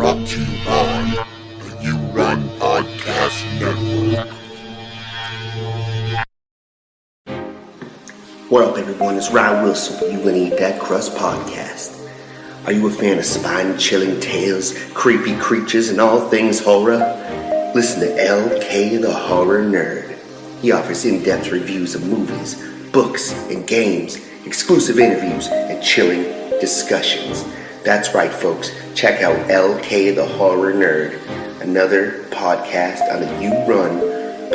Brought to you by the You Run Podcast Network. What up, everyone? It's Ryan Wilson with You Gonna Eat That Crust podcast. Are you a fan of spine-chilling tales, creepy creatures, and all things horror? Listen to LK the Horror Nerd. He offers in-depth reviews of movies, books, and games, exclusive interviews, and chilling discussions. That's right, folks. Check out LK the Horror Nerd, another podcast on the You Run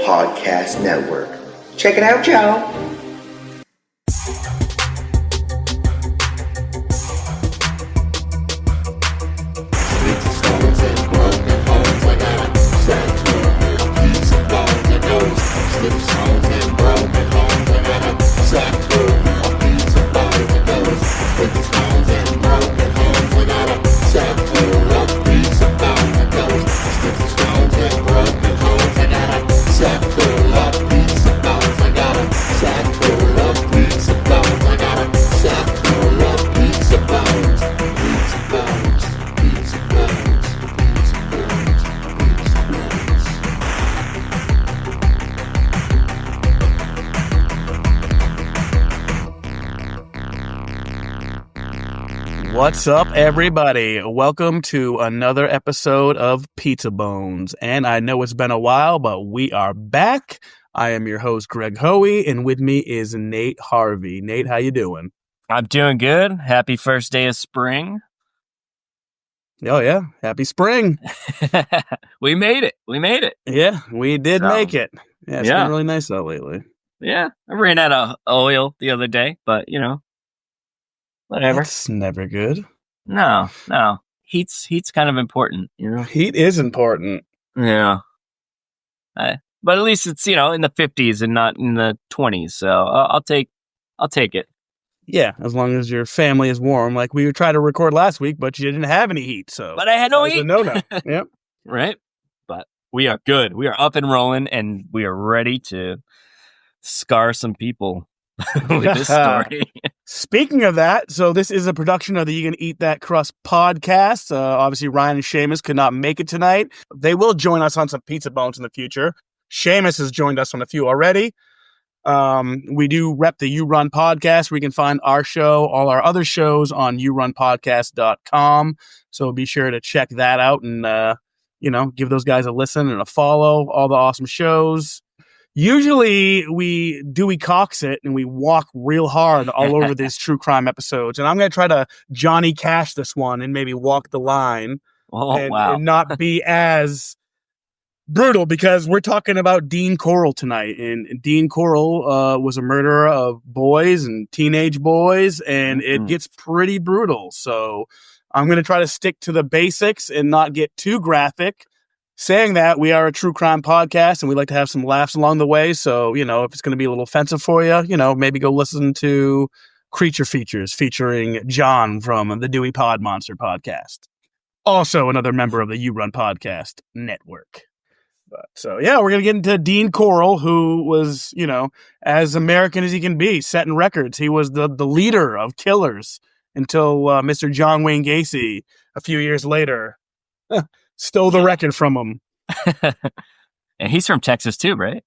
Podcast Network. Check it out, y'all. What's up, everybody? Welcome to another episode of Pizza Bones. And I know it's been a while, but we are back. I am your host, Greg Hoey, and with me is Nate Harvey. Nate, how you doing? I'm doing good. Happy first day of spring. Oh, yeah. Happy spring. We made it. Yeah, we did make it. Yeah, it's been really nice out lately. Yeah, I ran out of oil the other day, but, whatever. It's never good. No. Heat's kind of important, Heat is important. Yeah. But at least it's, in the 50s and not in the 20s. So I'll take it. Yeah, as long as your family is warm. Like we tried to record last week, but you didn't have any heat. But I had no heat. No. Yep. Right. But we are good. We are up and rolling, and we are ready to scar some people with this story. Speaking of that, so this is a production of the You Gonna Eat That Crust podcast. Obviously, Ryan and Seamus could not make it tonight. They will join us on some Pizza Bones in the future. Seamus has joined us on a few already. We do rep the You Run podcast, where you can find our show, all our other shows on yourunpodcast.com. So be sure to check that out and, give those guys a listen and a follow. All the awesome shows. Usually we Dewey cocks it and we walk real hard all over these true crime episodes. And I'm going to try to Johnny Cash this one and maybe walk the line and not be as brutal, because we're talking about Dean Corll tonight. And Dean Corll was a murderer of boys and teenage boys, and it gets pretty brutal. So I'm going to try to stick to the basics and not get too graphic. Saying that, we are a true crime podcast, and we like to have some laughs along the way. So, if it's going to be a little offensive for you, maybe go listen to Creature Features featuring John from the Dewey Pod Monster podcast. Also another member of the You Run Podcast Network. We're going to get into Dean Corll, who was, as American as he can be, setting records. He was the leader of killers until Mr. John Wayne Gacy, a few years later, stole the record from him. And he's from Texas too, right?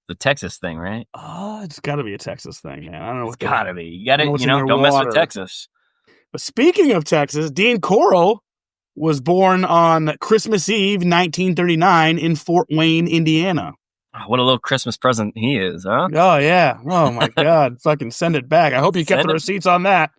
The Texas thing, right? Oh, it's got to be a Texas thing, man. I don't know. It's got to be. You got to, don't mess with Texas. But speaking of Texas, Dean Corll was born on Christmas Eve, 1939, in Fort Wayne, Indiana. Oh, what a little Christmas present he is, huh? Oh, yeah. Oh, my God. Fucking send it back. I hope you kept the receipts on that.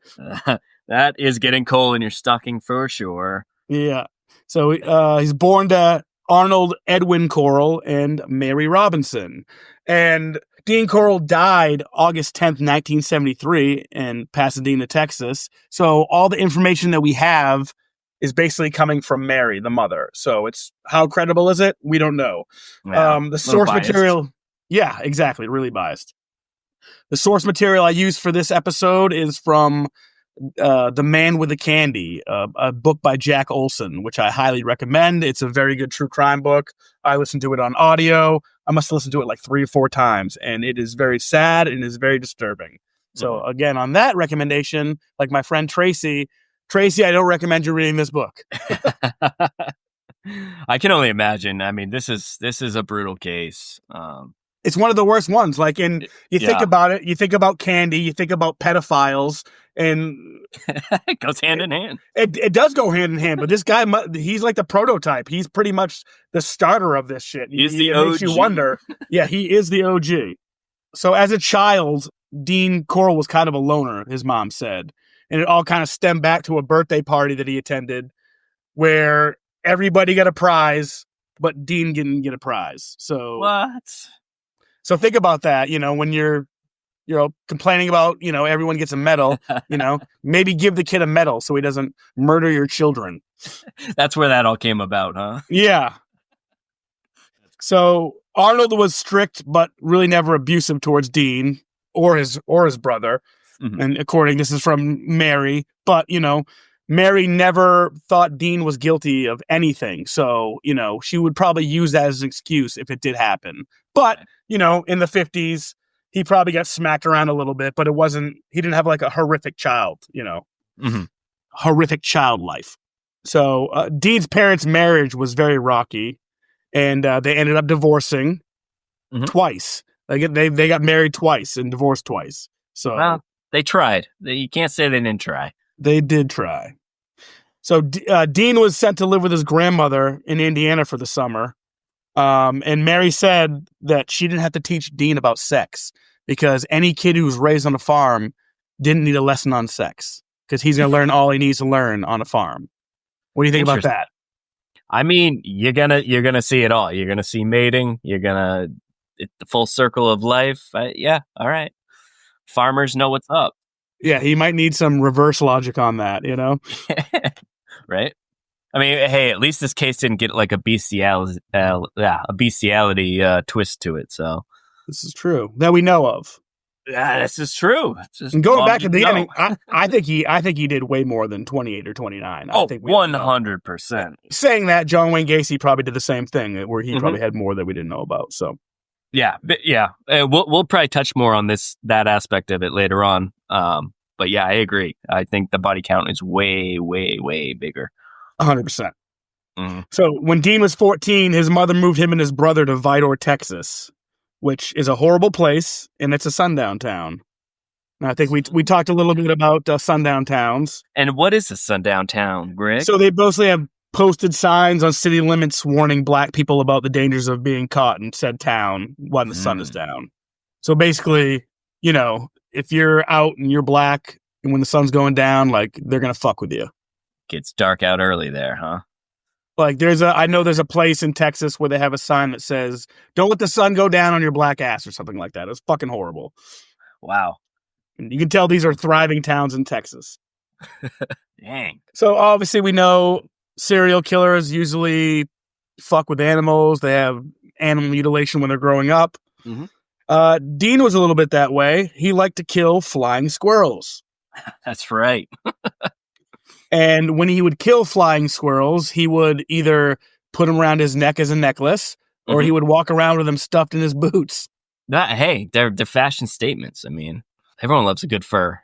That is getting coal in your stocking for sure. Yeah. So he's born to Arnold Edwin Corll and Mary Robinson. And Dean Corll died August 10th, 1973 in Pasadena, Texas. So all the information that we have is basically coming from Mary, the mother. So it's, how credible is it? We don't know. Yeah, the source material. Yeah, exactly. Really biased. The source material I used for this episode is from The Man with the Candy, a book by Jack Olson, which I highly recommend. It's a very good true crime book. I listened to it on audio. I must have listened to it like 3 or 4 times, and it is very sad and is very disturbing. So again, on that recommendation, like my friend Tracy Tracy, I don't recommend you reading this book. I can only imagine. I mean, this is a brutal case. It's one of the worst ones. Like, and you think about it, you think about candy, you think about pedophiles, and it goes hand in hand. It does go hand in hand, but this guy, he's like the prototype. He's pretty much the starter of this shit. He's the OG. Makes you wonder. Yeah, he is the OG. So as a child, Dean Corll was kind of a loner, his mom said. And it all kind of stemmed back to a birthday party that he attended where everybody got a prize, but Dean didn't get a prize. So what? So think about that, when you're complaining about, everyone gets a medal, maybe give the kid a medal so he doesn't murder your children. That's where that all came about, huh? Yeah. So Arnold was strict, but really never abusive towards Dean or his brother. Mm-hmm. And this is from Mary, but, Mary never thought Dean was guilty of anything. So, she would probably use that as an excuse if it did happen. But, in the 50s, he probably got smacked around a little bit, but he didn't have like a horrific child, mm-hmm. horrific child life. So Dean's parents' marriage was very rocky, and they ended up divorcing twice. They got married twice and divorced twice. So well, they tried. You can't say they didn't try. They did try. So Dean was sent to live with his grandmother in Indiana for the summer. And Mary said that she didn't have to teach Dean about sex because any kid who was raised on a farm didn't need a lesson on sex because he's going to learn all he needs to learn on a farm. What do you think about that? I mean, you're gonna see it all. You're gonna see mating. The full circle of life. Yeah, all right. Farmers know what's up. Yeah, he might need some reverse logic on that, Right? I mean, hey, at least this case didn't get like a bestiality twist to it. So this is true that we know of. Yeah, this is true. And going back to the beginning, I think he did way more than 28 or 29. Oh, 100%. Saying that, John Wayne Gacy probably did the same thing, where he probably had more that we didn't know about. So, yeah. We'll probably touch more on that aspect of it later on. But yeah, I agree. I think the body count is way, way, way bigger. 100%. Mm-hmm. So when Dean was 14, his mother moved him and his brother to Vidor, Texas, which is a horrible place, and it's a sundown town. And I think we talked a little bit about sundown towns. And what is a sundown town, Greg? So they mostly have posted signs on city limits warning black people about the dangers of being caught in said town when the sun is down. So basically, if you're out and you're black and when the sun's going down, like, they're going to fuck with you. Gets dark out early there, huh? Like I know there's a place in Texas where they have a sign that says, "Don't let the sun go down on your black ass," or something like that. It's fucking horrible. Wow. And you can tell these are thriving towns in Texas. Dang. So obviously we know serial killers usually fuck with animals. They have animal mutilation when they're growing up. Mm-hmm. Dean was a little bit that way. He liked to kill flying squirrels. That's right. And when he would kill flying squirrels, he would either put them around his neck as a necklace, or he would walk around with them stuffed in his boots. Hey, they're fashion statements. I mean, everyone loves a good fur.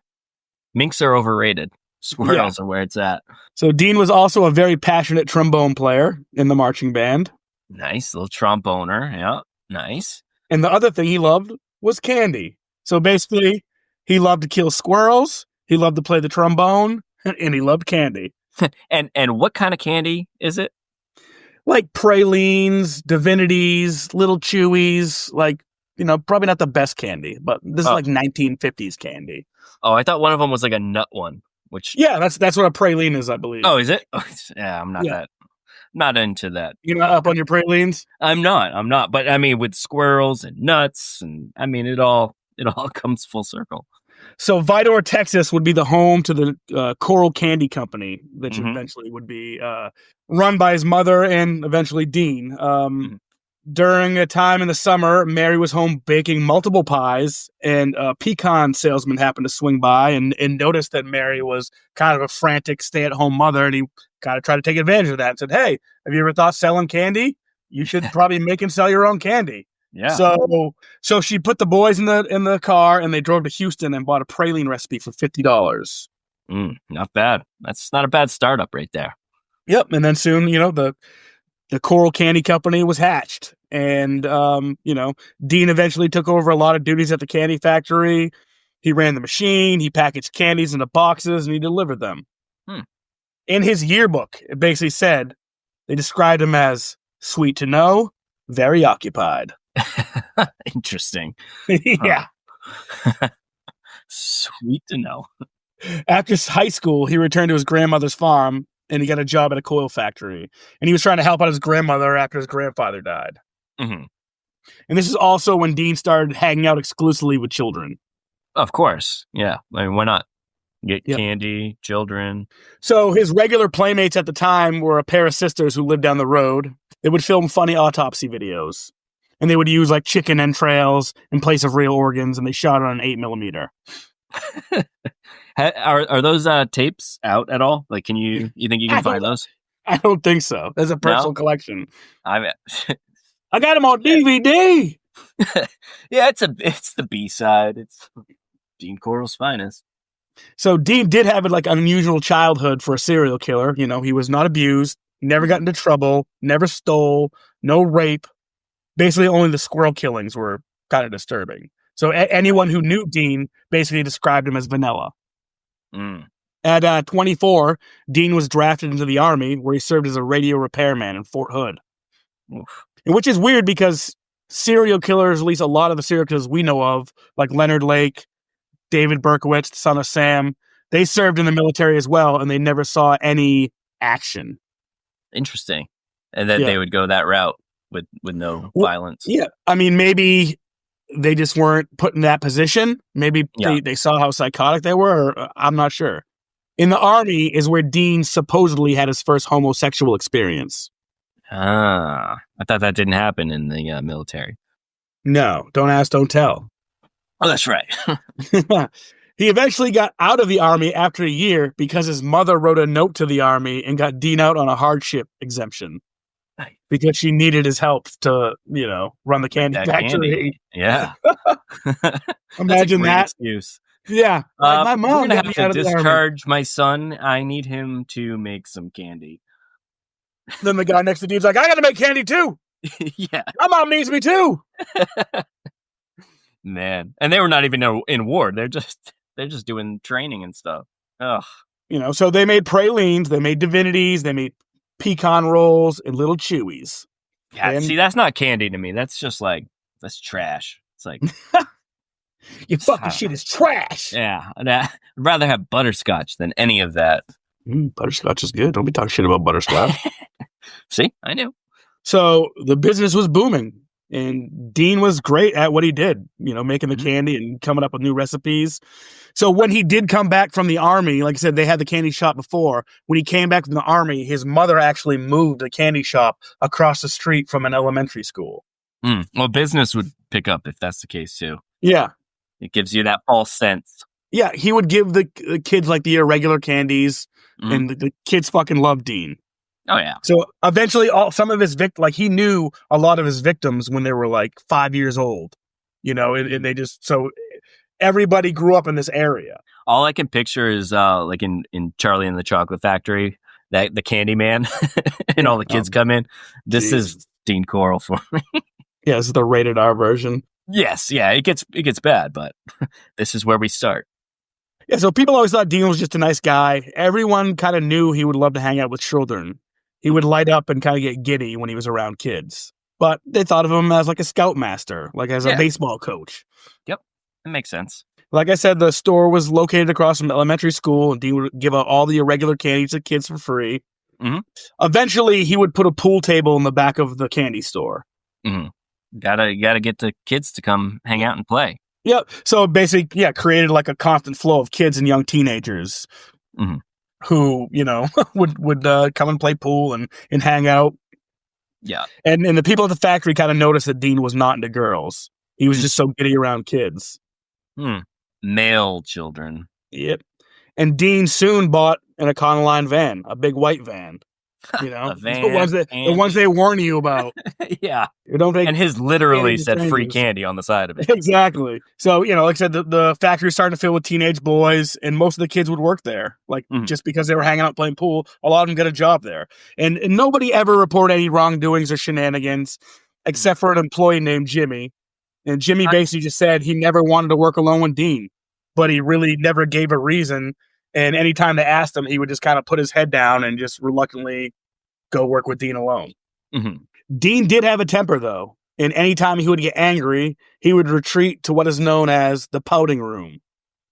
Minks are overrated. Squirrels are where it's at. So Dean was also a very passionate trombone player in the marching band. Nice, little tromboner. Yeah, nice. And the other thing he loved was candy. So basically, he loved to kill squirrels, he loved to play the trombone, and he loved candy. And what kind of candy is it? Like pralines, divinities, little chewies, like, probably not the best candy, but this is like 1950s candy. Oh, I thought one of them was like a nut one, which... Yeah, that's what a praline is, I believe. Oh, is it? Yeah, I'm not into that. You're not up on your pralines? I'm not. But I mean, with squirrels and nuts, and I mean, it all comes full circle. So Vidor, Texas would be the home to the Corll Candy Company, which eventually would be run by his mother and eventually Dean. During a time in the summer, Mary was home baking multiple pies, and a pecan salesman happened to swing by and noticed that Mary was kind of a frantic stay-at-home mother, and he kind of tried to take advantage of that and said, "Hey, have you ever thought selling candy? You should probably make and sell your own candy." Yeah. So she put the boys in the car, and they drove to Houston and bought a praline recipe for $50. Not bad. That's not a bad startup right there. Yep. And then soon, the Corll Candy Company was hatched. And, Dean eventually took over a lot of duties at the candy factory. He ran the machine, he packaged candies into boxes, and he delivered them. In his yearbook, it basically said, they described him as sweet to know, very occupied. Interesting. Yeah. Sweet to know. After high school, he returned to his grandmother's farm, and he got a job at a coil factory. And he was trying to help out his grandmother after his grandfather died. Mm-hmm. And this is also when Dean started hanging out exclusively with children. Of course. Yeah. I mean, why not? Get candy, children. So his regular playmates at the time were a pair of sisters who lived down the road. They would film funny autopsy videos. And they would use like chicken entrails in place of real organs, and they shot on an 8mm. Are those tapes out at all? Like, you think you can find those? I don't think so. There's a personal collection. I got them on DVD. Yeah, it's the B-side. It's Dean Corll's finest. So Dean did have an unusual childhood for a serial killer. He was not abused, never got into trouble, never stole, no rape. Basically, only the squirrel killings were kind of disturbing. So anyone who knew Dean basically described him as vanilla. At 24, Dean was drafted into the Army, where he served as a radio repairman in Fort Hood. Which is weird because serial killers, at least a lot of the serial killers we know of, like Leonard Lake, David Berkowitz, son of Sam, they served in the military as well, and they never saw any action. Interesting. And then they would go that route with no violence. Yeah. I mean, maybe they just weren't put in that position. Maybe they saw how psychotic they were, or I'm not sure. In the Army is where Dean supposedly had his first homosexual experience. I thought that didn't happen in the military. No, don't ask, don't tell. Oh, that's right. He eventually got out of the Army after a year because his mother wrote a note to the Army and got Dean out on a hardship exemption because she needed his help to, run the candy factory. Candy. Yeah. Imagine that. Excuse. Yeah. My mom we're gonna have to discharge my son. I need him to make some candy. Then the guy next to Dean's like, I got to make candy too. Yeah. My mom needs me too. Man. And they were not even in war. They're just doing training and stuff. Ugh. So they made pralines, they made divinities, they made pecan rolls and little chewies. Yeah, see, that's not candy to me. That's just that's trash. It's like your fucking shit is trash. Yeah. I'd rather have butterscotch than any of that. Butterscotch is good. Don't be talking shit about butterscotch. See, I knew. So the business was booming. And Dean was great at what he did, making the candy and coming up with new recipes. So when he did come back from the Army, like I said, they had the candy shop before. When he came back from the Army, his mother actually moved the candy shop across the street from an elementary school. Well, business would pick up if that's the case, too. Yeah. It gives you that false sense. Yeah, he would give the kids the irregular candies, and the kids fucking loved Dean. Oh, yeah. So eventually, some of his he knew a lot of his victims when they were 5 years old, and they just, so everybody grew up in this area. All I can picture is in Charlie and the Chocolate Factory, that the Candyman and all the kids come in. This is Dean Corll for me. Yeah, this is the rated R version. Yes, yeah, it gets bad, but this is where we start. Yeah, so people always thought Dean was just a nice guy. Everyone kind of knew he would love to hang out with children. He would light up and kind of get giddy when he was around kids. But they thought of him as a scoutmaster, as a baseball coach. Yep, that makes sense. Like I said, the store was located across from the elementary school, and Dean would give out all the irregular candy to kids for free. Mm-hmm. Eventually, he would put a pool table in the back of the candy store. Mm-hmm. Gotta get the kids to come hang out and play. Yep. So basically, created a constant flow of kids and young teenagers. Mm-hmm. Who, would come and play pool and hang out. Yeah. And the people at the factory kind of noticed that Dean was not into girls. He was just so giddy around kids. Male children. Yep. And Dean soon bought an Econoline van, a big white van. You know, A van, the ones they warn you about. Yeah. Don't take And his literally candy to said free strangers. candy on the side of it. Exactly. So, you know, like I said, the factory was starting to fill with teenage boys, and most of the kids would work there. Like, just because they were hanging out playing pool, a lot of them get a job there. And nobody ever reported any wrongdoings or shenanigans, except for an employee named Jimmy. And Jimmy basically just said he never wanted to work alone with Dean, but he really never gave a reason. And anytime they asked him, he would just kind of put his head down and just reluctantly go work with Dean alone. Dean did have a temper, though. And anytime he would get angry, he would retreat to what is known as the pouting room.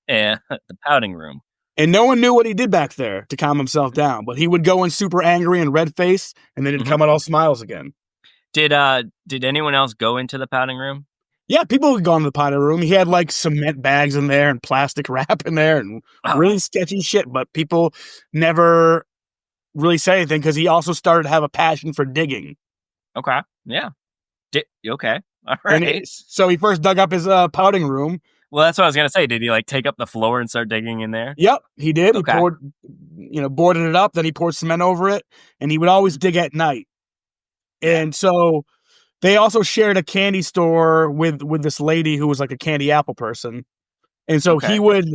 Yeah, the pouting room. And no one knew what he did back there to calm himself down. But he would go in super angry and red face, and then he'd come out all smiles again. Did anyone else go into the pouting room? Yeah, people would go into the pouting room. He had like cement bags in there and plastic wrap in there and really sketchy shit. But people never really said anything because he also started to have a passion for digging. Okay. Yeah. Okay. All right. So he first dug up his pouting room. Well, that's what I was gonna say. Did he like take up the floor and start digging in there? Yep, he did. Okay. He poured, boarded it up. Then he poured cement over it, and he would always dig at night. And so they also shared a candy store with this lady who was like a candy apple person. And so he would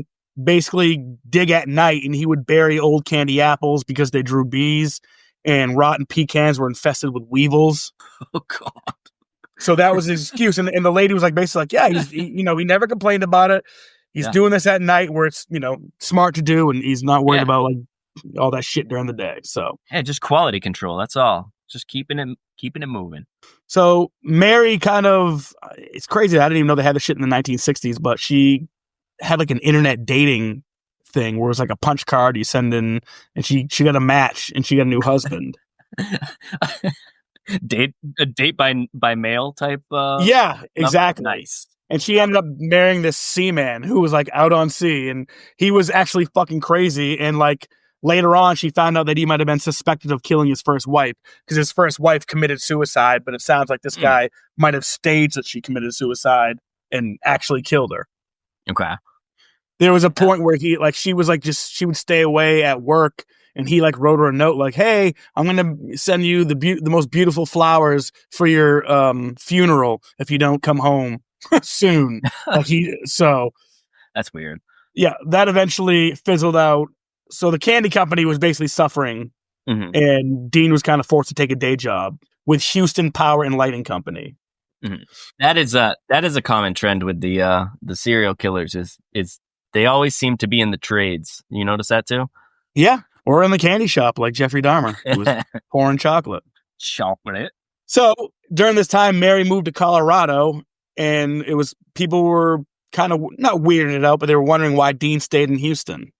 basically dig at night, and he would bury old candy apples because they drew bees, and rotten pecans were infested with weevils. Oh God. So that was his excuse. And the lady was like, basically like, yeah, he never complained about it. He's doing this at night where it's, smart to do. And he's not worried about like all that shit during the day. So yeah, just quality control. That's all. Just keeping it moving. So Mary it's crazy. I didn't even know they had this shit in the 1960s, but she had like an internet dating thing where it was like a punch card you send in, and she got a match and she got a new husband. A date by mail type. Yeah, exactly. Nice. And she ended up marrying this seaman who was like out on sea, and he was actually fucking crazy. And like later on, she found out that he might have been suspected of killing his first wife because his first wife committed suicide. But it sounds like this guy might have staged that she committed suicide and actually killed her. Okay. There was a point where she would stay away at work, and he like wrote her a note like, "Hey, I'm going to send you the most beautiful flowers for your funeral if you don't come home soon." So that's weird. Yeah, that eventually fizzled out. So the candy company was basically suffering, and Dean was kind of forced to take a day job with Houston Power and Lighting Company. That is a common trend with the serial killers is they always seem to be in the trades. You notice that too? Yeah. Or in the candy shop like Jeffrey Dahmer, who was pouring chocolate. Chocolate. So during this time, Mary moved to Colorado, and people were kind of not weirding it out, but they were wondering why Dean stayed in Houston.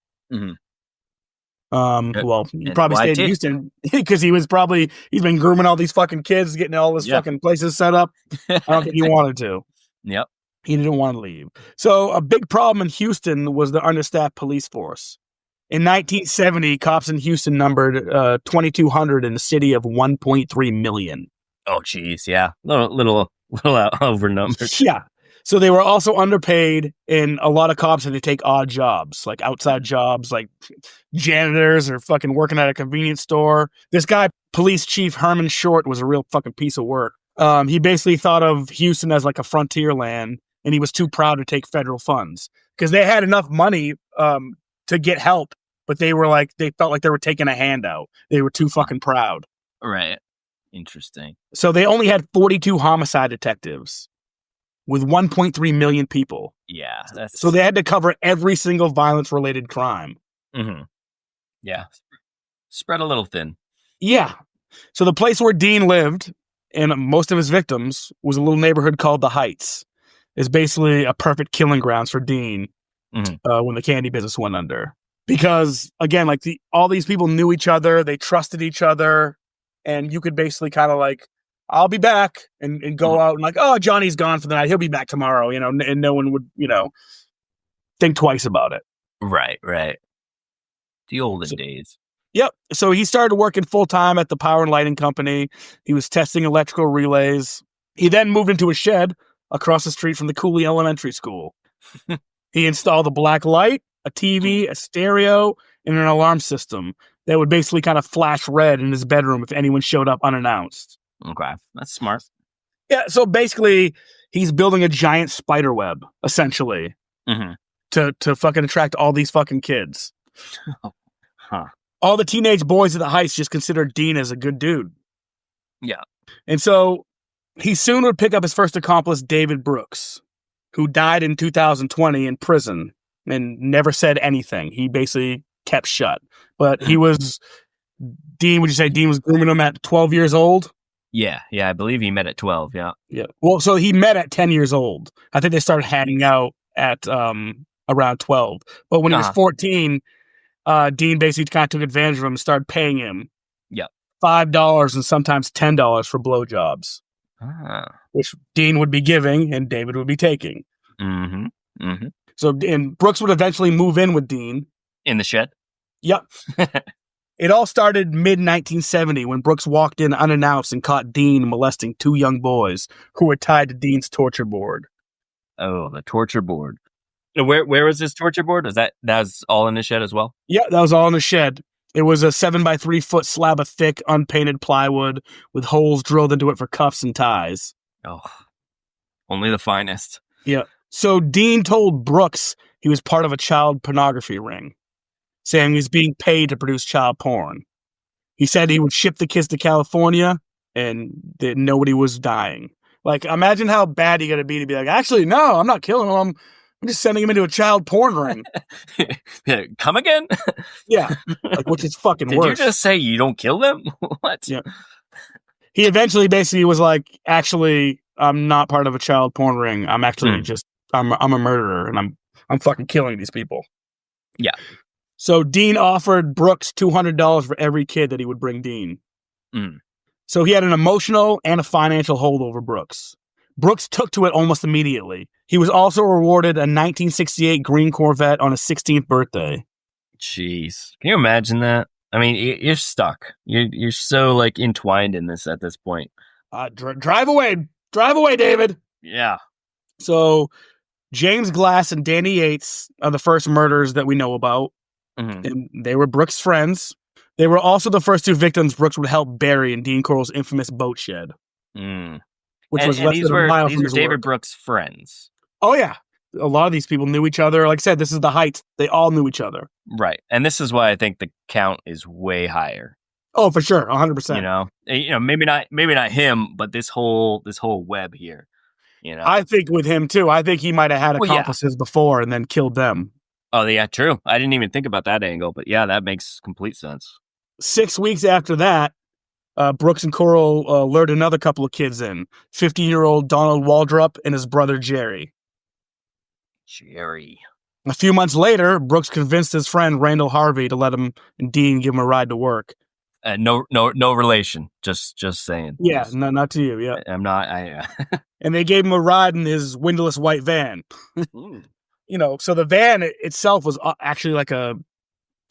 Well, he probably stayed in Houston because he's been grooming all these fucking kids, getting all this fucking places set up. I don't think he wanted to. Yep. He didn't want to leave. So a big problem in Houston was the understaffed police force. In 1970, cops in Houston numbered 2,200 in a city of 1.3 million. Oh, geez, yeah, little overnumbered. Yeah. So they were also underpaid, and a lot of cops had to take odd jobs, like outside jobs, like janitors or fucking working at a convenience store. This guy, Police Chief Herman Short, was a real fucking piece of work. He basically thought of Houston as like a frontier land, and he was too proud to take federal funds because they had enough money to get help, but they felt like they were taking a handout. They were too fucking proud. Right. Interesting. So they only had 42 homicide detectives with 1.3 million people. Yeah. So they had to cover every single violence-related crime. Yeah. Spread a little thin. Yeah. So the place where Dean lived and most of his victims was a little neighborhood called the Heights. It's basically a perfect killing grounds for Dean when the candy business went under. Because, again, like all these people knew each other. They trusted each other. And you could basically kind of like, I'll be back and go out and like, oh, Johnny's gone for the night. He'll be back tomorrow, and no one would, think twice about it. Right. The olden days. Yep. So he started working full time at the Power and Lighting Company. He was testing electrical relays. He then moved into a shed across the street from the Cooley Elementary School. He installed a black light, a TV, a stereo, and an alarm system. that would basically kind of flash red in his bedroom if anyone showed up unannounced. Okay, that's smart. Yeah, so basically, he's building a giant spider web, essentially, to fucking attract all these fucking kids. Huh. All the teenage boys at the heist just consider Dean as a good dude. Yeah. And so he soon would pick up his first accomplice, David Brooks, who died in 2020 in prison and never said anything. He basically kept shut. But he was, Dean, would you say Dean was grooming him at 12 years old? Yeah, I believe he met at 12, yeah. Yeah. Well, so he met at 10 years old. I think they started hanging out at around 12. But when he was 14, Dean basically kind of took advantage of him and started paying him $5 and sometimes $10 for blowjobs, which Dean would be giving and David would be taking. So, and Brooks would eventually move in with Dean. In the shed? Yep. It all started mid-1970 when Brooks walked in unannounced and caught Dean molesting 2 young boys who were tied to Dean's torture board. Oh, the torture board. Where was this torture board? That was all in the shed as well? Yeah, that was all in the shed. It was a 7x3 foot slab of thick, unpainted plywood with holes drilled into it for cuffs and ties. Oh, only the finest. Yeah. So Dean told Brooks he was part of a child pornography ring, saying he was being paid to produce child porn. He said he would ship the kids to California and that nobody was dying. Like, imagine how bad you got to be like, actually, no, I'm not killing them. I'm just sending him into a child porn ring. Come again? Yeah. Like, which is fucking Did worse. you just say you don't kill them? What? Yeah. He eventually basically was like, actually, I'm not part of a child porn ring. I'm actually just, I'm a murderer and I'm fucking killing these people. Yeah. So Dean offered Brooks $200 for every kid that he would bring Dean. So he had an emotional and a financial hold over Brooks. Brooks took to it almost immediately. He was also rewarded a 1968 green Corvette on his 16th birthday. Jeez. Can you imagine that? I mean, you're stuck. You're so, like, entwined in this at this point. Drive away, David. Yeah. So James Glass and Danny Yates are the first murders that we know about. And they were Brooks' friends. They were also the first 2 victims Brooks would help bury in Dean Corll's infamous boat shed. Which was less than a mile from his David work. Brooks' friends. Oh, yeah. A lot of these people knew each other. Like I said, this is the heights. They all knew each other. Right. And this is why I think the count is way higher. Oh, for sure. 100%. You know, maybe not him, but this whole web here. You know, I think with him too. I think he might have had accomplices before and then killed them. Oh, yeah, true. I didn't even think about that angle, but yeah, that makes complete sense. 6 weeks after that, Brooks and Corll lured another couple of kids in. 50-year-old Donald Waldrop and his brother Jerry. A few months later, Brooks convinced his friend Randall Harvey to let him and Dean give him a ride to work. No relation. Just saying. Yeah, not to you. Yeah, I'm not. And they gave him a ride in his windowless white van. You know, so the van itself was actually like a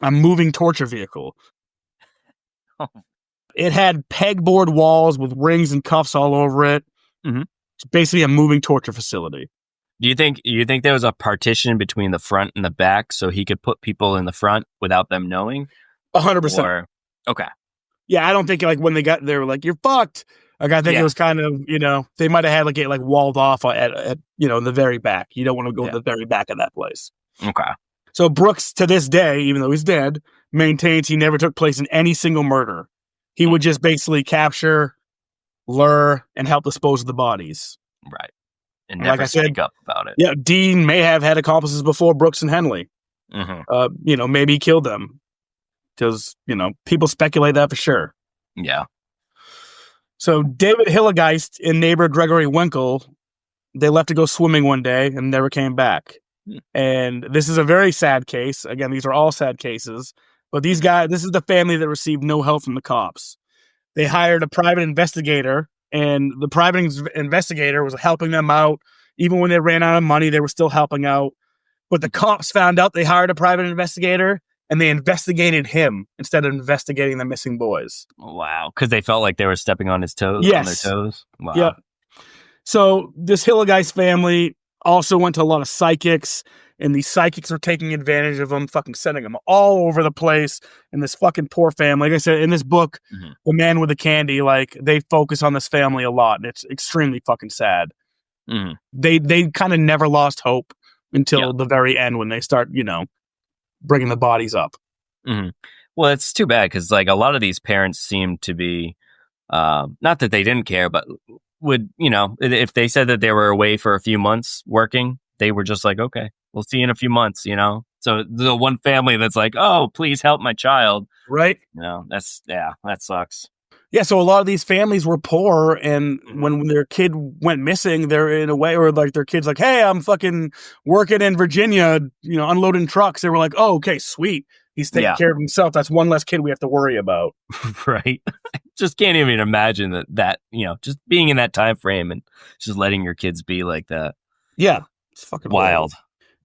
moving torture vehicle. It had pegboard walls with rings and cuffs all over it. It's basically a moving torture facility. Do you think there was a partition between the front and the back so he could put people in the front without them knowing? 100%. Okay. Yeah, I don't think like when they got there, like, you're fucked. Like, I think it was kind of, you know, they might have had like it like walled off at you know, in the very back. You don't want to go to the very back of that place. Okay. So Brooks, to this day, even though he's dead, maintains he never took place in any single murder. He would just basically capture, lure, and help dispose of the bodies. Right. And never speak up about it. Yeah, Dean may have had accomplices before Brooks and Henley. You know, maybe he killed them. Because, you know, people speculate that for sure. Yeah. So David Hillegeist and neighbor Gregory Winkle, they left to go swimming one day and never came back. And this is a very sad case. Again, these are all sad cases. But these guys, this is the family that received no help from the cops. They hired a private investigator, and the private investigator was helping them out. Even when they ran out of money, they were still helping out. But the cops found out they hired a private investigator, and they investigated him instead of investigating the missing boys. Wow. Because they felt like they were stepping on his toes. Yes. On their toes. Wow. Yeah. So this Hillegeist family, Also went to a lot of psychics, and these psychics were taking advantage of him, fucking sending him all over the place. And this fucking poor family, like I said, in this book, The Man with the Candy, like, they focus on this family a lot, and it's extremely fucking sad. They kind of never lost hope until the very end when they start, bringing the bodies up. Well, it's too bad because, like, a lot of these parents seem to be, not that they didn't care, but would, if they said that they were away for a few months working, they were just like, okay, we'll see you in a few months, So the one family that's like, oh, please help my child. Right. That sucks. Yeah, so a lot of these families were poor, and when their kid went missing, they're in a way, or like their kid's like, hey, I'm fucking working in Virginia, unloading trucks. They were like, oh, okay, sweet. He's taking care of himself. That's one less kid we have to worry about. Right. Just can't even imagine that, just being in that time frame and just letting your kids be like that. Yeah. It's fucking wild.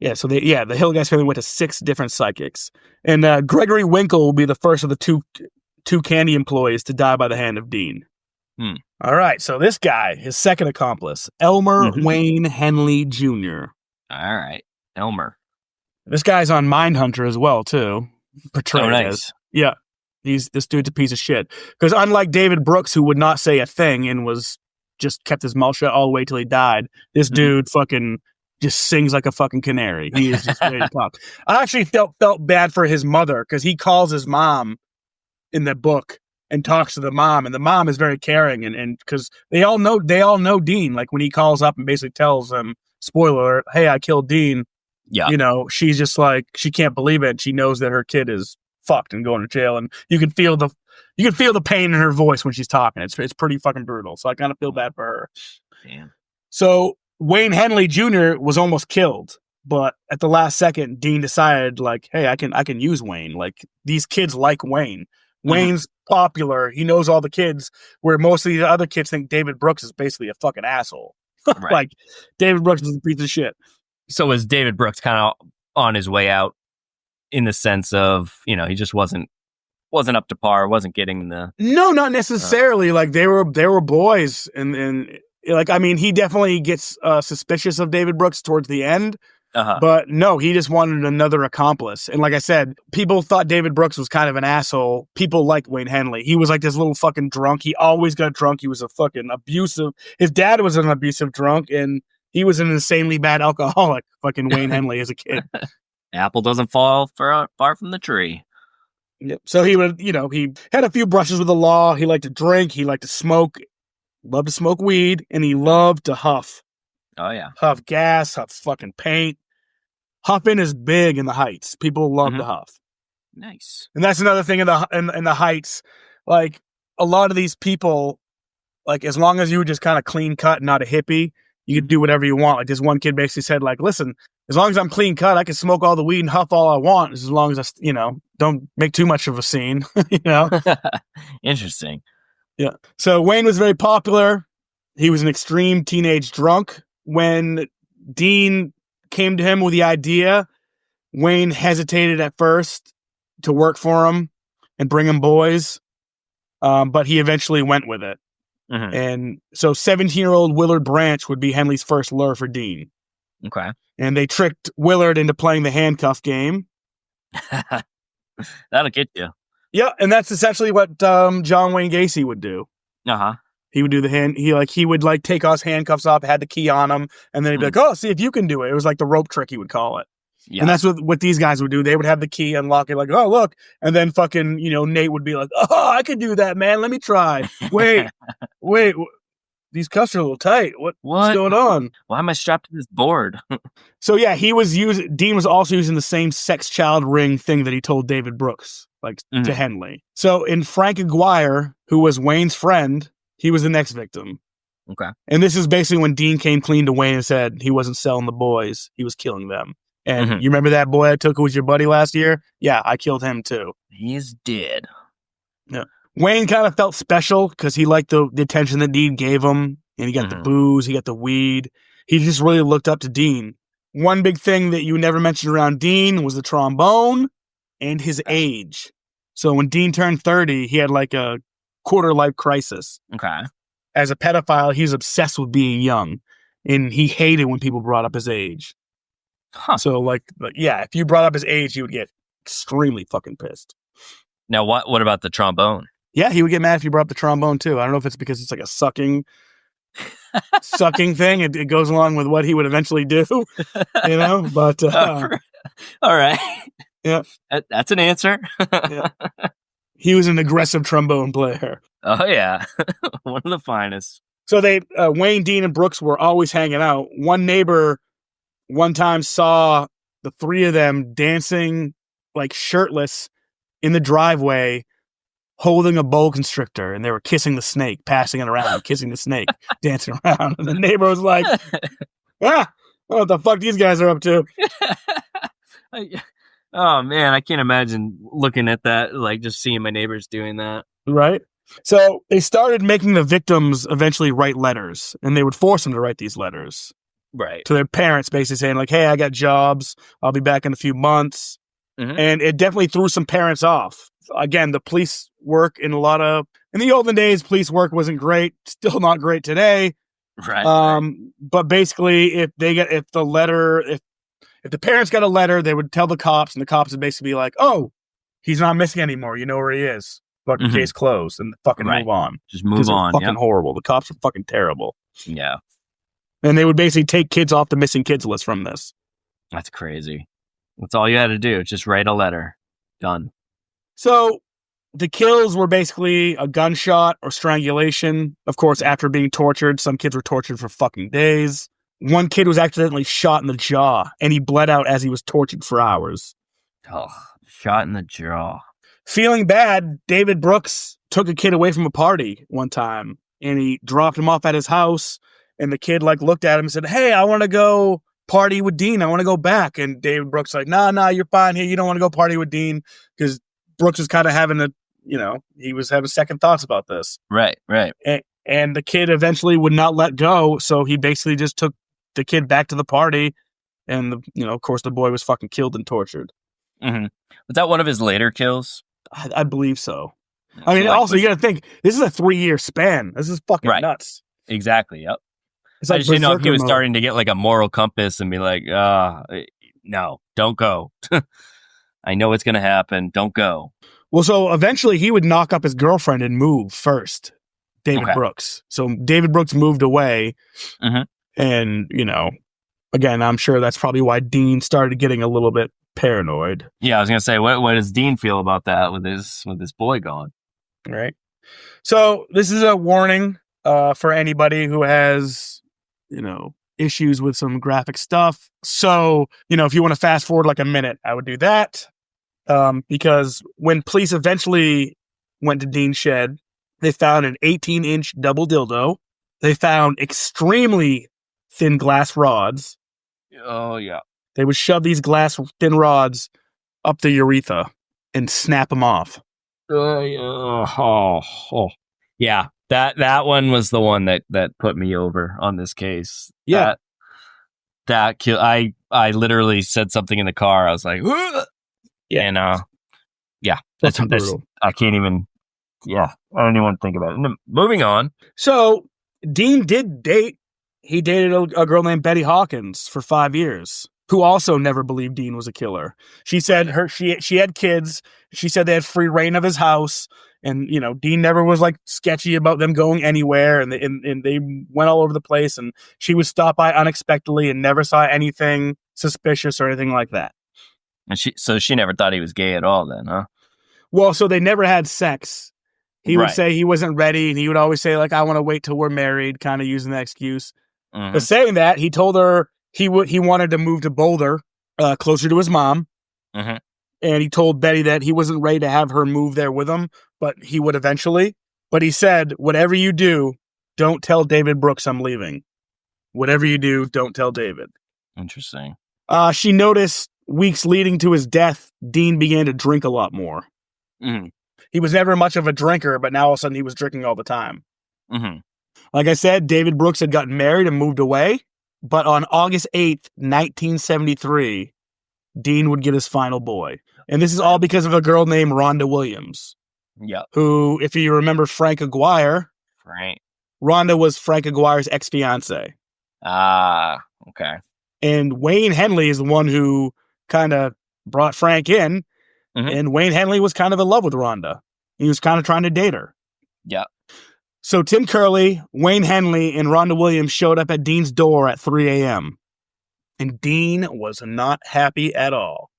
Yeah, so the Hill Guys family went to 6 different psychics. And Gregory Winkle will be the first of the two candy employees to die by the hand of Dean. All right, so this guy, his second accomplice, Elmer Wayne Henley Jr. All right, Elmer. This guy's on Mindhunter as well, too. Portrayed nice. As. Yeah, this dude's a piece of shit. Because unlike David Brooks, who would not say a thing and was just kept his mouth shut all the way till he died, this dude fucking just sings like a fucking canary. He is just ready to talk. I actually felt bad for his mother because he calls his mom in the book and talks to the mom, and the mom is very caring, and because they all know Dean. Like when he calls up and basically tells them, spoiler alert, hey, I killed Dean. Yeah, she's just like, she can't believe it. She knows that her kid is fucked and going to jail, and you can feel the pain in her voice when she's talking. It's pretty fucking brutal. So I kind of feel bad for her. Damn. So Wayne Henley Jr. was almost killed, but at the last second, Dean decided, like, hey, I can use Wayne. Like, these kids like Wayne. Wayne's popular. He knows all the kids, where most of the other kids think David Brooks is basically a fucking asshole. Right. Like, David Brooks is a piece of shit. So was David Brooks kind of on his way out in the sense of, he just wasn't up to par, wasn't getting the... No, not necessarily. Like, they were boys, and like, I mean, he definitely gets suspicious of David Brooks towards the end. But no, he just wanted another accomplice. And like I said, people thought David Brooks was kind of an asshole. People like Wayne Henley. He was like this little fucking drunk. He always got drunk. He was a fucking abusive. His dad was an abusive drunk, and he was an insanely bad alcoholic. Fucking Wayne Henley as a kid. Apple doesn't fall far from the tree. Yep. So he would, he had a few brushes with the law. He liked to drink. He liked to smoke. Loved to smoke weed, and he loved to huff. Oh yeah. Huff gas, huff fucking paint. Huffing is big in the Heights. People love to huff. Nice. And that's another thing in the Heights. Like, a lot of these people, like, as long as you were just kind of clean cut and not a hippie, you could do whatever you want. Like, this one kid basically said, like, listen, as long as I'm clean cut, I can smoke all the weed and huff all I want, as long as I, don't make too much of a scene, Interesting. Yeah. So Wayne was very popular. He was an extreme teenage drunk. When Dean came to him with the idea, Wayne hesitated at first to work for him and bring him boys, but he eventually went with it. And so 17-year-old Willard Branch would be Henley's first lure for Dean. Okay. And they tricked Willard into playing the handcuff game. That'll get you. Yeah, and that's essentially what John Wayne Gacy would do. He would do he would take us handcuffs off, had the key on him, and then he'd be like, oh, see if you can do it. It was like the rope trick, he would call it. Yeah. And that's what these guys would do. They would have the key, unlock it, like, oh, look. And then fucking, Nate would be like, oh, I could do that, man. Let me try. Wait. These cuffs are a little tight. What's going on? Why am I strapped to this board? So yeah, Dean was also using the same sex child ring thing that he told David Brooks, to Henley. So in Frank Aguirre, who was Wayne's friend, he was the next victim. Okay. And this is basically when Dean came clean to Wayne and said he wasn't selling the boys, he was killing them. And you remember that boy I took who was your buddy last year? Yeah, I killed him too. He's dead. Yeah. Wayne kind of felt special because he liked the attention that Dean gave him. And he got the booze, he got the weed. He just really looked up to Dean. One big thing that you never mentioned around Dean was the trombone and his age. So when Dean turned 30, he had like a quarter-life crisis. Okay. As a pedophile, he was obsessed with being young. and he hated when people brought up his age. Huh. So, if you brought up his age, he would get extremely fucking pissed. Now, what about the trombone? Yeah, he would get mad if you brought up the trombone too. I don't know if it's because it's like a sucking thing. It goes along with what he would eventually do, but all right. Yeah. That's an answer. Yeah. He was an aggressive trombone player. Oh, yeah. One of the finest. So Wayne, Dean, and Brooks were always hanging out. One neighbor one time saw the three of them dancing like shirtless in the driveway, holding a boa constrictor, and they were kissing the snake, passing it around, kissing the snake, dancing around. And the neighbor was like, what the fuck these guys are up to? Oh, man, I can't imagine looking at that, like just seeing my neighbors doing that. Right? So they started making the victims eventually write letters, and they would force them to write these letters. Right. To their parents, basically saying like, hey, I got jobs. I'll be back in a few months. Mm-hmm. And it definitely threw some parents off. Again, the police work in the olden days, police work wasn't great. Still not great today. Right. But basically, if the parents got a letter, they would tell the cops, and the cops would basically be like, oh, he's not missing anymore. You know where he is. Fucking case closed, and fucking move on. Just move on. Fucking horrible. The cops are fucking terrible. Yeah. And they would basically take kids off the missing kids list from this. That's crazy. That's all you had to do. Just write a letter. Done. So the kills were basically a gunshot or strangulation. Of course, after being tortured, some kids were tortured for fucking days. One kid was accidentally shot in the jaw, and he bled out as he was tortured for hours. Oh, shot in the jaw. Feeling bad, David Brooks took a kid away from a party one time, and he dropped him off at his house, and the kid looked at him and said, hey, I want to go party with Dean. I want to go back. And David Brooks like, nah, you're fine here. You don't want to go party with Dean, because Brooks was kind of having he was having second thoughts about this. Right. And the kid eventually would not let go, so he basically just took the kid back to the party, and of course the boy was fucking killed and tortured. Mm-hmm. Was that one of his later kills? I believe so. I mean, also you got to think this is a 3-year span. This is fucking nuts. Exactly. Yep. It's I just didn't know if he was starting to get like a moral compass and be like, no, don't go. I know it's going to happen. Don't go. Well, so eventually he would knock up his girlfriend and move first, David Brooks. So David Brooks moved away. Mm-hmm. And, again, I'm sure that's probably why Dean started getting a little bit paranoid. Yeah, I was going to say, what does Dean feel about that with his boy gone? Right. So this is a warning for anybody who has, issues with some graphic stuff. So, if you want to fast forward like a minute, I would do that. Because when police eventually went to Dean's shed, they found an 18-inch double dildo. They found extremely thin glass rods. Oh, yeah. They would shove these glass thin rods up the urethra and snap them off. Yeah, that one was the one that put me over on this case. Yeah. That kill. I literally said something in the car. I was like, ugh! Yeah. And that's I can't even. Yeah, I don't even want to think about it. Moving on. So Dean did date. He dated a girl named Betty Hawkins for 5 years, who also never believed Dean was a killer. She said she had kids. She said they had free reign of his house, and Dean never was sketchy about them going anywhere, and they went all over the place. And she would stop by unexpectedly and never saw anything suspicious or anything like that. And she never thought he was gay at all, then, huh? Well, so they never had sex. He would say he wasn't ready, and he would always say I want to wait till we're married, kind of using that excuse. Mm-hmm. But saying that, he told her he wanted to move to Boulder, closer to his mom. Mm-hmm. And he told Betty that he wasn't ready to have her move there with him, but he would eventually. But he said, whatever you do, don't tell David Brooks I'm leaving. Whatever you do, don't tell David. Interesting. She noticed weeks leading to his death, Dean began to drink a lot more. Mm-hmm. He was never much of a drinker, but now all of a sudden he was drinking all the time. Mm-hmm. Like I said, David Brooks had gotten married and moved away. But on August 8th, 1973, Dean would get his final boy. And this is all because of a girl named Rhonda Williams. Yeah. Who, if you remember Frank Aguirre, Rhonda was Frank Aguirre's ex-fiance. Okay. And Wayne Henley is the one who kind of brought Frank in. Mhm. And Wayne Henley was kind of in love with Rhonda. He was kind of trying to date her. Yeah. So Tim Curley, Wayne Henley, and Rhonda Williams showed up at Dean's door at 3 a.m. And Dean was not happy at all.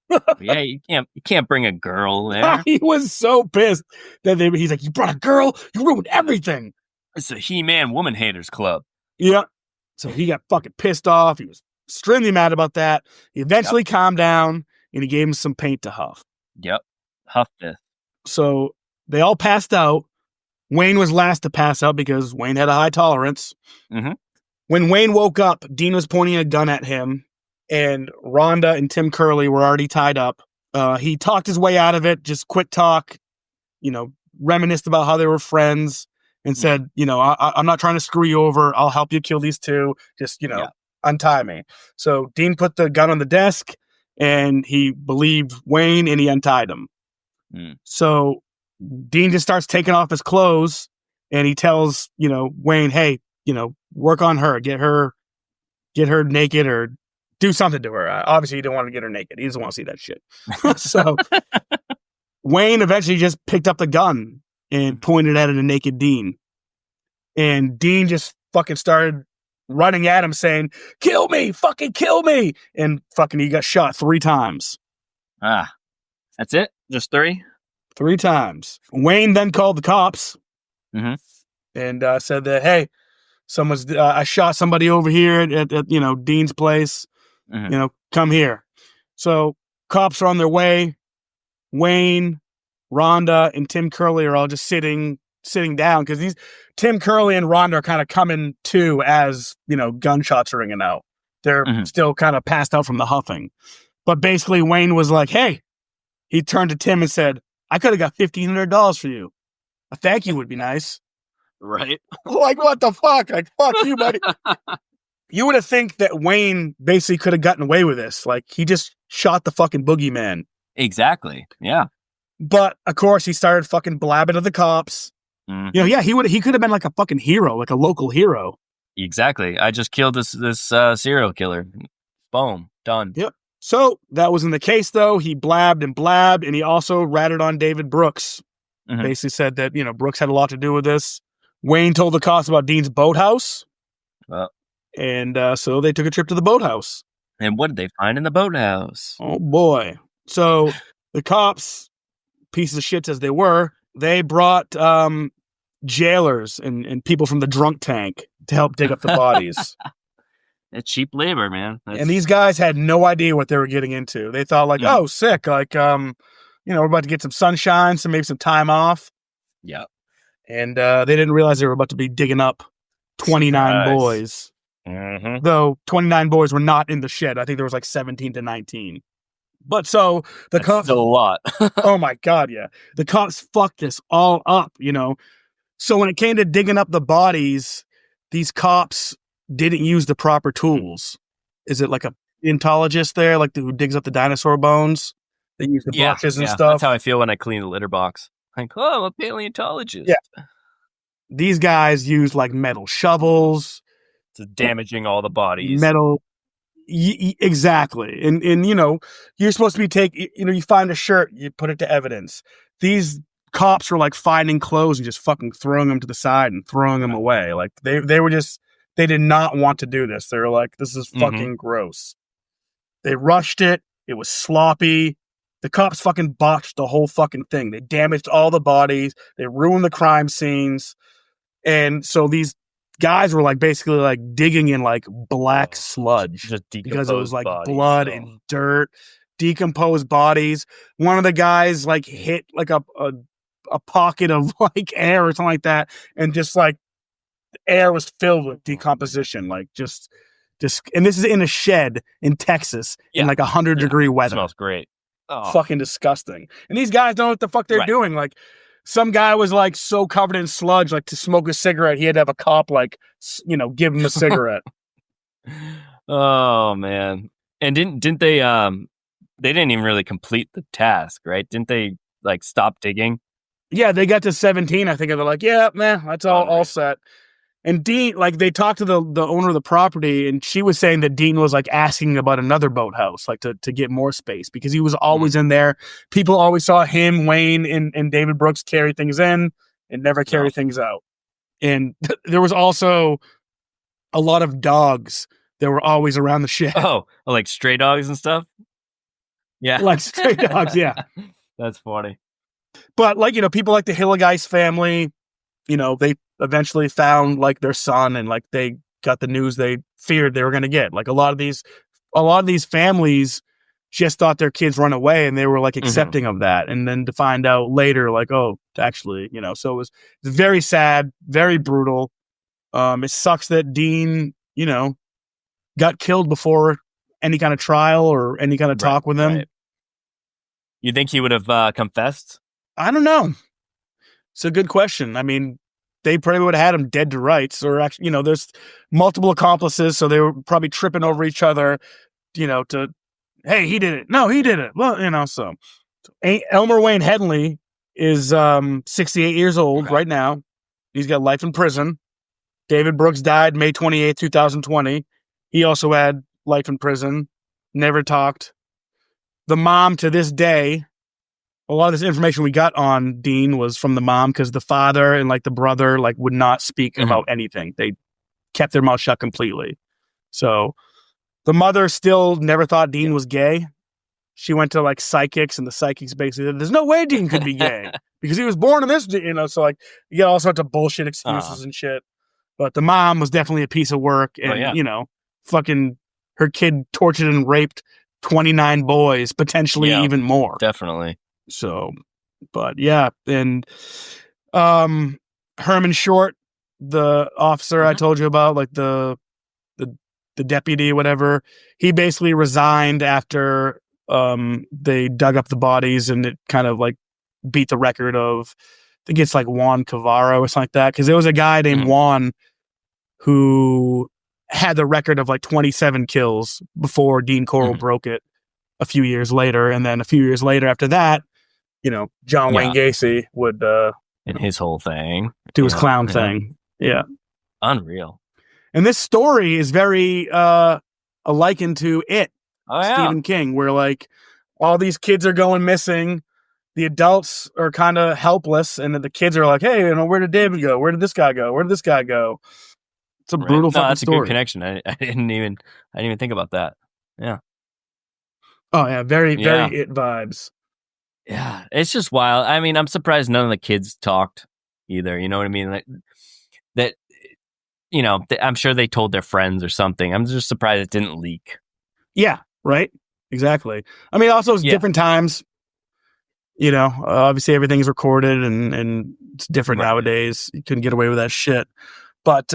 Yeah, you can't bring a girl there. He was so pissed that he's like, "You brought a girl? You ruined everything." It's a He-Man woman haters club. Yeah. So he got fucking pissed off. He was extremely mad about that. He eventually calmed down and he gave him some paint to huff. Yep. Huff this. So they all passed out. Wayne was last to pass out because Wayne had a high tolerance. Mhm. When Wayne woke up, Dean was pointing a gun at him, and Rhonda and Tim Curley were already tied up. He talked his way out of it, just quick talk, reminisced about how they were friends, and said, I'm not trying to screw you over. I'll help you kill these two. Just, untie me. So Dean put the gun on the desk, and he believed Wayne, and he untied him. So Dean just starts taking off his clothes, and he tells, Wayne, hey, work on her, get her naked or do something to her. Obviously, he didn't want to get her naked. He doesn't want to see that shit. So Wayne eventually just picked up the gun and pointed at a naked Dean. And Dean just fucking started running at him saying, "Kill me, fucking kill me." And fucking he got shot 3 times. That's it? Just 3? 3 times. Wayne then called the cops and said that, hey, I shot somebody over here at Dean's place. Come here. So cops are on their way. Wayne, Rhonda, and Tim Curley are all just sitting down because Tim Curley and Rhonda are kind of coming to as gunshots are ringing out. They're still kind of passed out from the huffing. But basically, Wayne was like, hey, he turned to Tim and said, I could have got $1,500 for you. A thank you would be nice. Right. Like, what the fuck? Like, fuck you, buddy. You would have think that Wayne basically could have gotten away with this. Like, he just shot the fucking boogeyman. Exactly. Yeah. But, of course, he started fucking blabbing to the cops. He could have been like a fucking hero, like a local hero. Exactly. I just killed this serial killer. Boom. Done. Yep. So, that wasn't the case, though. He blabbed, and he also ratted on David Brooks. Basically said that, Brooks had a lot to do with this. Wayne told the cops about Dean's boathouse. And so they took a trip to the boathouse. And what did they find in the boathouse? Oh, boy. So the cops, pieces of shit as they were, they brought jailers and people from the drunk tank to help dig up the bodies. It's cheap labor, man. And these guys had no idea what they were getting into. They thought like, oh, sick. Like, we're about to get some sunshine, maybe some time off. Yeah. And they didn't realize they were about to be digging up 29 boys. Though 29 boys were not in the shed. I think there was like 17 to 19. But so the cops... still a lot. Oh my God, yeah. The cops fucked this all up, So when it came to digging up the bodies, these cops didn't use the proper tools. Is it like a paleontologist there, like who digs up the dinosaur bones? They use the brushes and stuff. That's how I feel when I clean the litter box. Like, oh, I'm a paleontologist. Yeah. These guys use like metal shovels. It's damaging all the bodies. Metal. Exactly. And you're supposed to be you find a shirt, you put it to evidence. These cops were like finding clothes and just fucking throwing them to the side and throwing them away. Like they did not want to do this. They were like, this is fucking gross. They rushed it. It was sloppy. The cops fucking botched the whole fucking thing. They damaged all the bodies. They ruined the crime scenes. And so these guys were like basically like digging in like black sludge just because it was like blood and dirt, decomposed bodies. One of the guys like hit like a pocket of like air or something like that. And just like the air was filled with decomposition. Like just, and this is in a shed in Texas in like 100-degree weather. Smells great. Oh. Fucking disgusting. And these guys don't know what the fuck they're doing. Like some guy was like so covered in sludge, like to smoke a cigarette, he had to have a cop like, give him a cigarette. Oh man. And didn't they didn't even really complete the task, right? Didn't they like stop digging? Yeah, they got to 17, I think, and they're like, yeah, man, that's all set. And Dean, like, they talked to the owner of the property, and she was saying that Dean was like asking about another boathouse, like to get more space, because he was always in there. People always saw him, Wayne, and David Brooks carry things in and never carry things out. And there was also a lot of dogs that were always around the shed. Oh, like stray dogs and stuff? Yeah. Like stray dogs, yeah. That's funny. But, like, you know, people like the Hilligeist family, you know, they eventually found like their son, and like they got the news they feared they were going to get. Like a lot of these families just thought their kids run away, and they were like accepting of that. And then to find out later, like, oh, actually, you know, so it was very sad, very brutal. It sucks that Dean, you know, got killed before any kind of trial or any kind of talk with him. Right. You think he would have confessed? I don't know. It's a good question. I mean, they probably would have had him dead to rights, or actually, you know, there's multiple accomplices, so they were probably tripping over each other, you know, to, hey, he did it. No, he did it. Well, you know, so Elmer Wayne Headley is 68 years old right now. He's got life in prison. David Brooks died May 28th, 2020. He also had life in prison. Never talked. The mom, to this day, a lot of this information we got on Dean was from the mom, because the father and like the brother like would not speak about anything. They kept their mouth shut completely. So the mother still never thought Dean was gay. She went to like psychics, and the psychics basically said, there's no way Dean could be gay because he was born in this, you know, so like you get all sorts of bullshit excuses and shit. But the mom was definitely a piece of work, and you know, fucking her kid tortured and raped 29 boys, potentially even more. Definitely. So, but yeah, and Herman Short, the officer I told you about, like the deputy, whatever, he basically resigned after they dug up the bodies, and it kind of like beat the record of, I think it's like Juan Cavaro or something like that, because there was a guy named Juan who had the record of like 27 kills before Dean Corll broke it a few years later. And then a few years later after that, you know, John Wayne Gacy would and his whole thing, do his clown thing. Yeah. Unreal. And this story is very likened to It, Stephen King, where like all these kids are going missing. The adults are kind of helpless, and the kids are like, hey, you know, where did David go? Where did this guy go? Where did this guy go? It's a brutal fucking that's story. A good connection. I didn't even think about that. Yeah. Oh yeah, very It vibes. Yeah, it's just wild. I mean, I'm surprised none of the kids talked either. You know what I mean? Like, that, you know, I'm sure they told their friends or something. I'm just surprised it didn't leak. Yeah, right. Exactly. I mean, also it's different times. You know, obviously everything's recorded, and it's different nowadays. You couldn't get away with that shit. But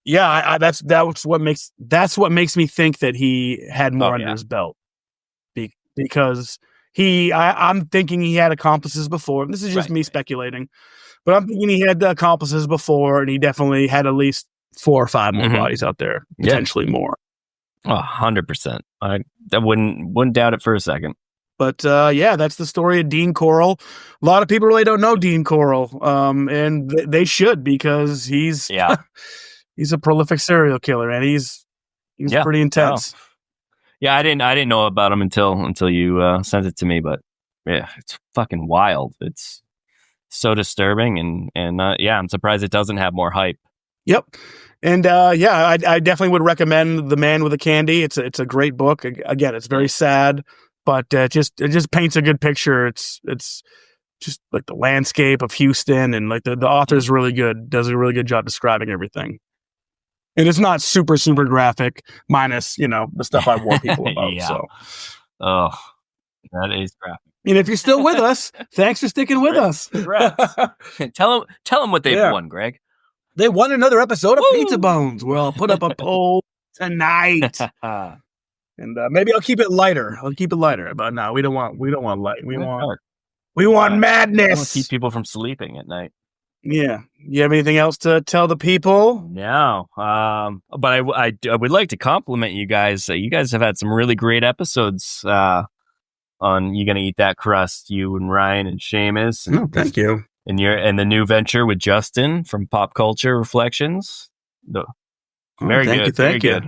yeah, that's what makes me think that he had more under his belt, because I'm thinking he had accomplices before. This is just me speculating, but I'm thinking he had accomplices before, and he definitely had at least 4 or 5 more bodies out there, potentially more. 100%. I wouldn't doubt it for a second. But yeah, that's the story of Dean Corll. A lot of people really don't know Dean Corll, and they should, because he's he's a prolific serial killer, and he's pretty intense. Yeah, I didn't know about him until you sent it to me, but yeah, it's fucking wild. It's so disturbing, and I'm surprised it doesn't have more hype. Yep. And I definitely would recommend The Man with the Candy. It's a great book. Again, it's very sad, but it just paints a good picture. It's just like the landscape of Houston, and like the author's really good, does a really good job describing everything. And it's not super, super graphic, minus, you know, the stuff I warn people about. So, oh, that is graphic. And if you're still with us, thanks for sticking with us. Tell them what they've won, Greg. They won another episode of Pizza Bones. Well, I'll put up a poll tonight, and maybe I'll keep it lighter. But no, we don't want light. We want madness. I want to keep people from sleeping at night. Yeah. You have anything else to tell the people? No. But I would like to compliment you guys. You guys have had some really great episodes on You Gonna Eat That Crust, you and Ryan and Seamus. Thank you. and the new venture with Justin from Pop Culture Reflections. Very good. Thank you.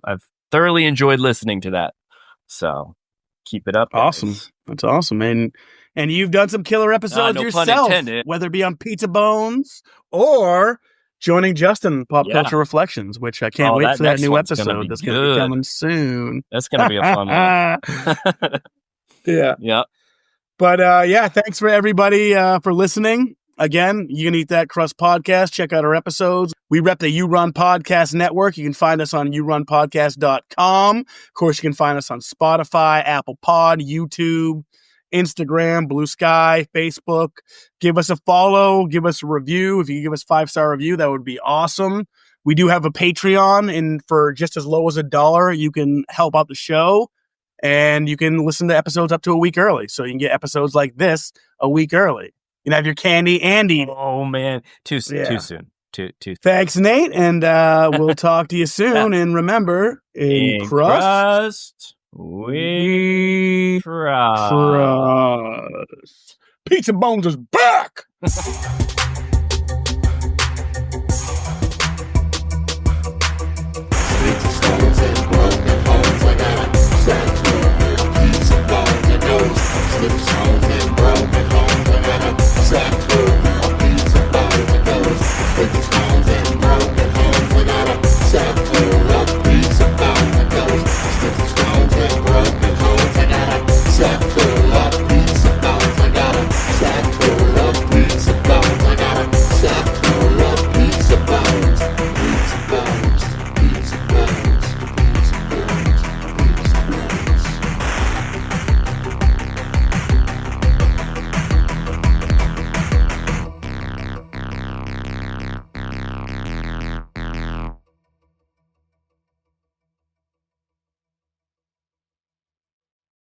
I've thoroughly enjoyed listening to that. So keep it up. Guys. Awesome. That's awesome. And you've done some killer episodes no yourself, pun intended. whether it be on Pizza Bones or joining Justin in Pop Culture Reflections, which I can't wait for that new episode that's going to be coming soon. That's going to be a fun one. Yeah. Yeah. But thanks for everybody for listening. Again, You Can Eat That Crust podcast. Check out our episodes. We rep the You Run Podcast Network. You can find us on yourunpodcast.com. Of course, you can find us on Spotify, Apple Pod, YouTube, Instagram, Blue Sky, Facebook. Give us a follow. Give us a review. If you can give us a 5-star review, that would be awesome. We do have a Patreon, and for just as low as $1, you can help out the show. And you can listen to episodes up to a week early. So you can get episodes like this a week early. You can have your candy and eat. Oh, man. Too soon. Too. Thanks, Nate. And we'll talk to you soon. And remember, in crust, we trust. Pizza Bones is back!